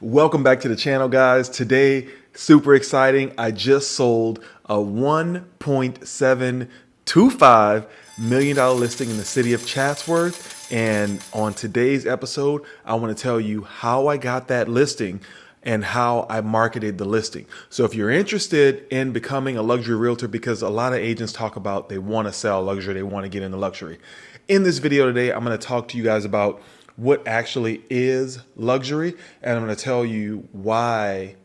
Welcome back to the channel, guys. Today, super exciting. I just sold a $1.725 million listing in the city of Chatsworth. And on today's episode, I want to tell you how I got that listing and how I marketed the listing. So if you're interested in becoming a luxury realtor, because a lot of agents talk about they want to sell luxury, they want to get into luxury. In this video today, I'm going to talk to you guys about what actually is luxury, and I'm going to tell you why,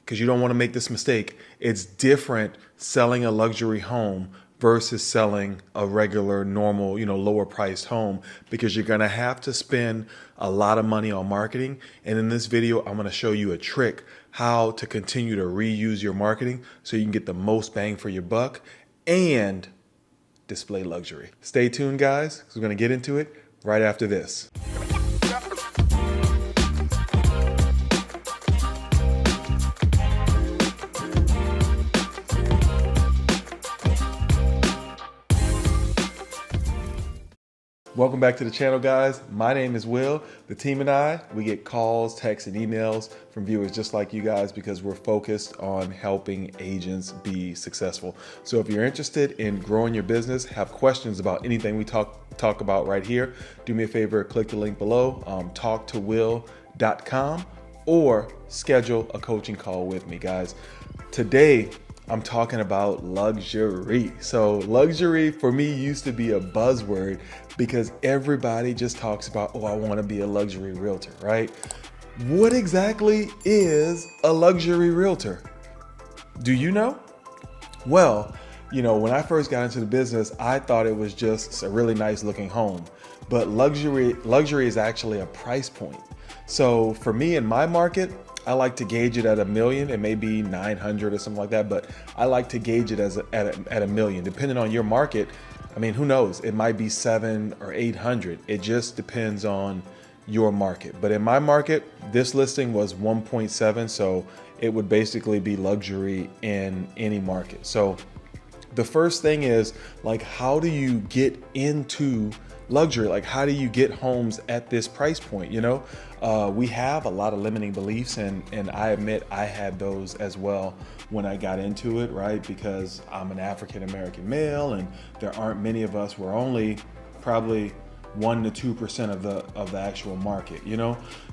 because you don't want to make this mistake. It's different selling a luxury home versus selling a regular, normal, lower priced home, because you're going to have to spend a lot of money on marketing. And in this video, I'm going to show you a trick how to continue to reuse your marketing so you can get the most bang for your buck and display luxury. Stay tuned, guys, because we're going to get into it right after this. Welcome back to the channel, guys. My name is Will. The team and I, we get calls, texts, and emails from viewers just like you guys because we're focused on helping agents be successful. So if you're interested in growing your business, have questions about anything we talk about right here, do me a favor, click the link below, talktowill.com, or schedule a coaching call with me, guys. Today, I'm talking about luxury. So luxury for me used to be a buzzword because everybody just talks about, oh, I want to be a luxury realtor, right? What exactly is a luxury realtor? Do you know? Well, when I first got into the business, I thought it was just a really nice looking home, but luxury is actually a price point. So for me in my market, I like to gauge it at $1 million. It may be 900 or something like that, but I like to gauge it at $1 million. Depending on your market, I mean, who knows? It might be 700 or 800. It just depends on your market. But in my market, this listing was 1.7, so it would basically be luxury in any market. So the first thing is, like, how do you get into luxury? Like, how do you get homes at this price point? We have a lot of limiting beliefs, and I admit I had those as well when I got into it, right? Because I'm an African-American male and there aren't many of us. We're only probably 1% to 2% of the actual market,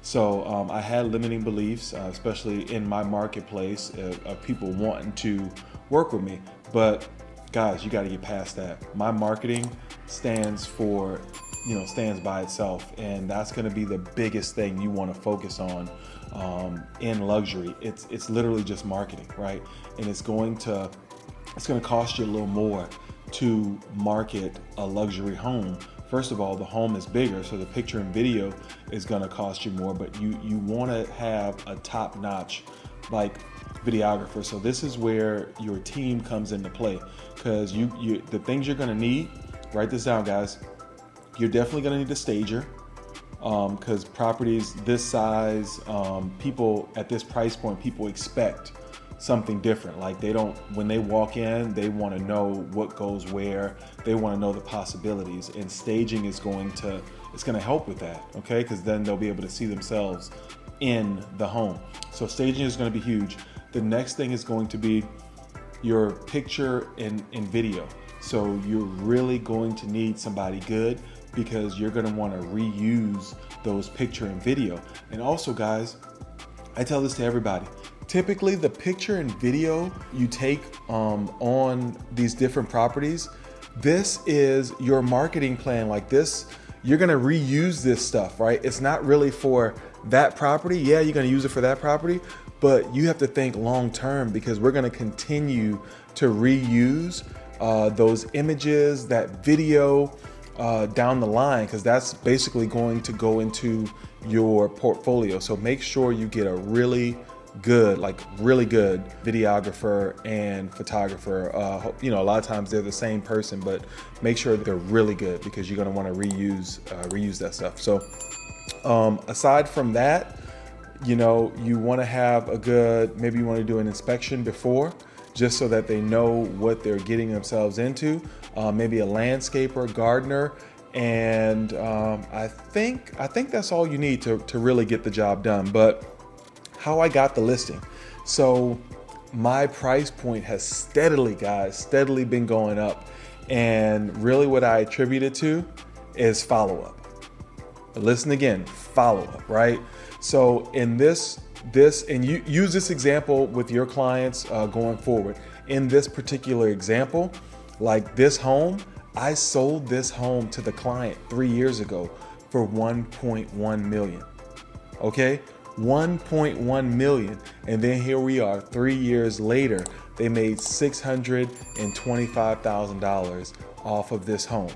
So I had limiting beliefs, especially in my marketplace, of people wanting to work with me. But guys, you got to get past that. My marketing stands by itself, and that's going to be the biggest thing you want to focus on in luxury. It's literally just marketing, right? And it's going to cost you a little more to market a luxury home. First of all, the home is bigger, so the picture and video is going to cost you more, but you want to have a top-notch videographer. So this is where your team comes into play, because the things you're going to need, write this down, guys. You're definitely going to need a stager, because properties this size, people at this price point, people expect something different. Like when they walk in, they want to know what goes where. They want to know the possibilities, and staging it's going to help with that, okay? Because then they'll be able to see themselves in the home. So staging is going to be huge. The next thing is going to be your picture and video. So you're really going to need somebody good, because you're going to want to reuse those picture and video. And also, guys, I tell this to everybody. Typically, the picture and video you take on these different properties, this is your marketing plan. Like this, you're going to reuse this stuff, right? It's not really for that property. Yeah, you're going to use it for that property, but you have to think long term, because we're going to continue to reuse those images, that video, down the line, because that's basically going to go into your portfolio. So make sure you get a really good videographer and photographer. A lot of times they're the same person, but make sure that they're really good, because you're going to want to reuse that stuff. So aside from that, you want to have maybe you want to do an inspection before, just so that they know what they're getting themselves into. Maybe a landscaper, gardener, and I think that's all you need to really get the job done. But how I got the listing. So my price point has steadily been going up. And really what I attribute it to is follow-up. Listen again, follow-up, right? So in this, and you use this example with your clients going forward. In this particular example, like this home, I sold this home to the client 3 years ago for 1.1 million. Okay, 1.1 million. And then here we are 3 years later, they made $625,000 off of this home.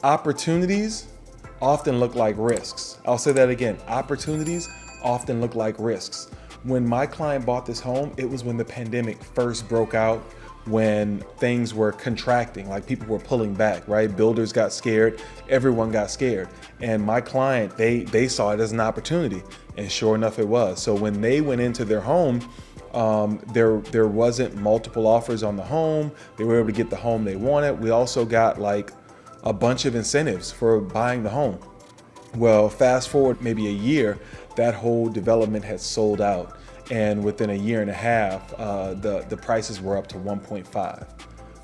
Opportunities often look like risks. I'll say that again. Opportunities often look like risks. When my client bought this home, it was when the pandemic first broke out, when things were contracting, like people were pulling back, right? Builders got scared, everyone got scared. And my client, they saw it as an opportunity, and sure enough it was. So when they went into their home, there wasn't multiple offers on the home. They were able to get the home they wanted. We also got like a bunch of incentives for buying the home. Well, fast forward maybe a year, that whole development had sold out. And within a year and a half, the prices were up to 1.5,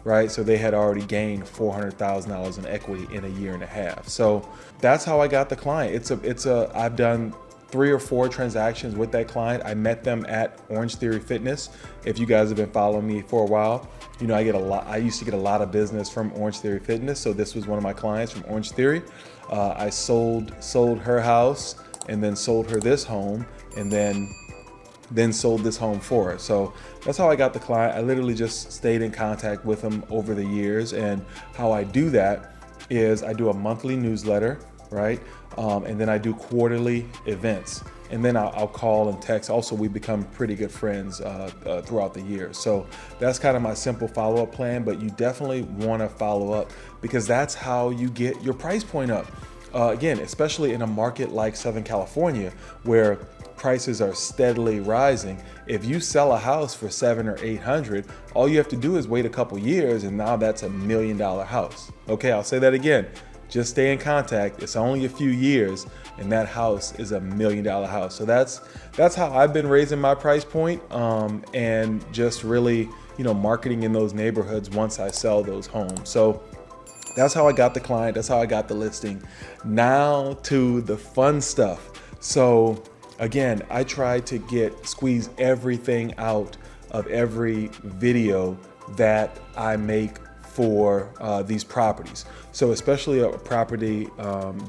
right? So they had already gained $400,000 in equity in a year and a half. So that's how I got the client. I've done 3 or 4 transactions with that client. I met them at Orange Theory Fitness. If you guys have been following me for a while, you know I used to get a lot of business from Orange Theory Fitness. So this was one of my clients from Orange Theory. I sold her house and then sold her this home and then sold this home for her. So that's how I got the client. I literally just stayed in contact with them over the years. And how I do that is I do a monthly newsletter, right? And then I do quarterly events. And then I'll call and text. Also, we become pretty good friends throughout the year. So that's kind of my simple follow-up plan, but you definitely want to follow up because that's how you get your price point up. Again, especially in a market like Southern California, where prices are steadily rising. If you sell a house for $700 or $800, all you have to do is wait a couple years and now that's $1 million house. Okay, I'll say that again. Just stay in contact. It's only a few years and that house is $1 million house. So that's how I've been raising my price point, and just really, marketing in those neighborhoods once I sell those homes. So that's how I got the client. That's how I got the listing. Now to the fun stuff. So again, I try to squeeze everything out of every video that I make for these properties. So especially a property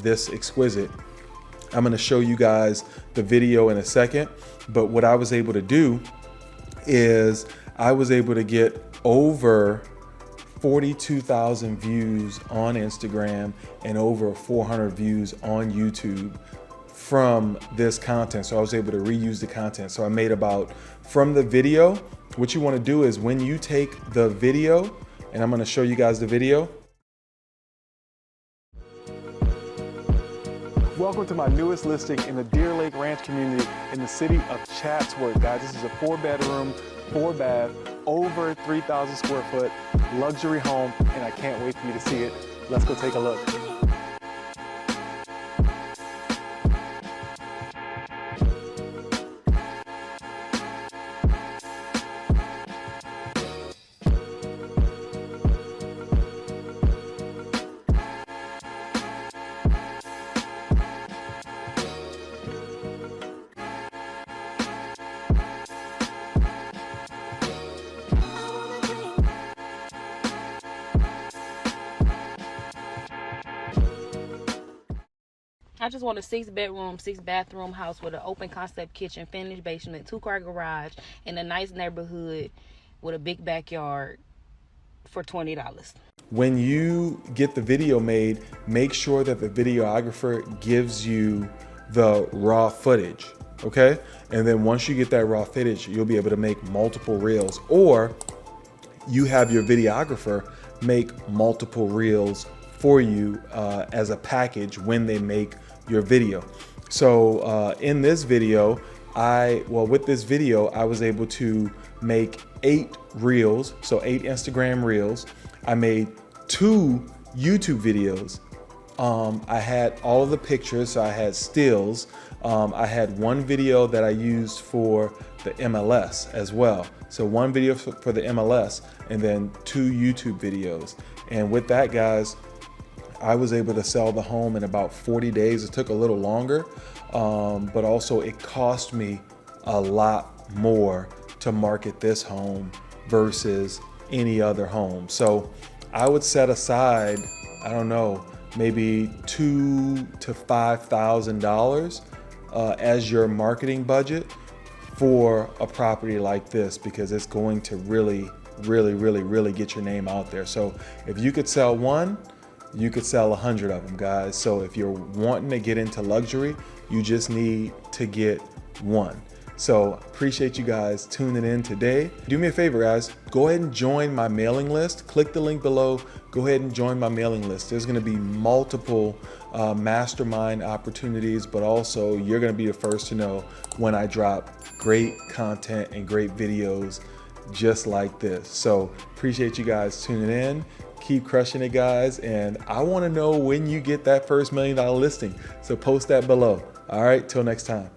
this exquisite, I'm gonna show you guys the video in a second, but what I was able to do is I was able to get over 42,000 views on Instagram and over 400 views on YouTube from this content. So I was able to reuse the content. So I made from the video, what you want to do is when you take the video, and I'm going to show you guys the video. Welcome to my newest listing in the Deer Lake Ranch community in the city of Chatsworth, guys. This is a 4-bedroom, 4-bath, over 3,000 square foot luxury home, and I can't wait for you to see it. Let's go take a look. I just want a 6-bedroom, 6-bathroom house with an open concept kitchen, finished basement, 2-car garage, in a nice neighborhood with a big backyard for $20. When you get the video made, make sure that the videographer gives you the raw footage, okay? And then once you get that raw footage, you'll be able to make multiple reels, or you have your videographer make multiple reels for you as a package when they make your video. So in this video, with this video, I was able to make 8 reels, so 8 Instagram reels. I made 2 YouTube videos. I had all of the pictures, so I had stills. I had 1 video that I used for the MLS as well. So 1 video for the MLS and then 2 YouTube videos. And with that, guys, I was able to sell the home in about 40 days. It took a little longer, but also it cost me a lot more to market this home versus any other home. So I would set aside, I don't know, maybe $2,000 to $5,000 as your marketing budget for a property like this, because it's going to really get your name out there. So if you could sell 1, you could sell 100 of them, guys. So if you're wanting to get into luxury, you just need to get 1. So appreciate you guys tuning in today. Do me a favor, guys, go ahead and join my mailing list. Click the link below, go ahead and join my mailing list. There's gonna be multiple mastermind opportunities, but also you're gonna be the first to know when I drop great content and great videos just like this. So appreciate you guys tuning in. Keep crushing it, guys. And I want to know when you get that first $1 million listing. So post that below. All right, till next time.